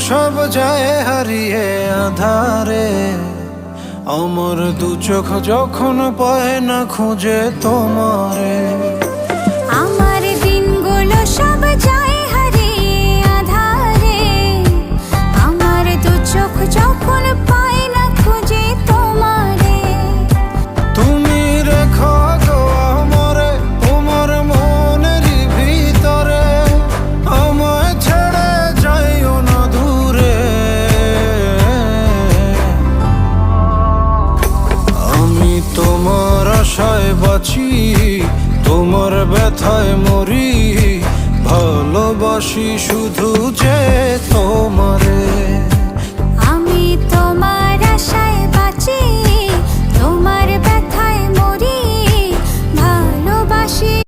সব যায় হারিয়ে আধারে, আমার দু চোখ যখন পায় না খুঁজে তোমারে। আমার দিনগুলো সব যায় হারিয়ে আধারে, আমার দু চোখ যখন পায় না খুঁজে তোমারে। তুমি রেখো গো আমরে তোমার মনের ভিতরে, আমায় ছেড়ে যাইও না দূরে। আমি তোমার আশায় বাঁচি, তোমার ব্যথায় মরি, ভালোবাসি শুধু যে তোমারে।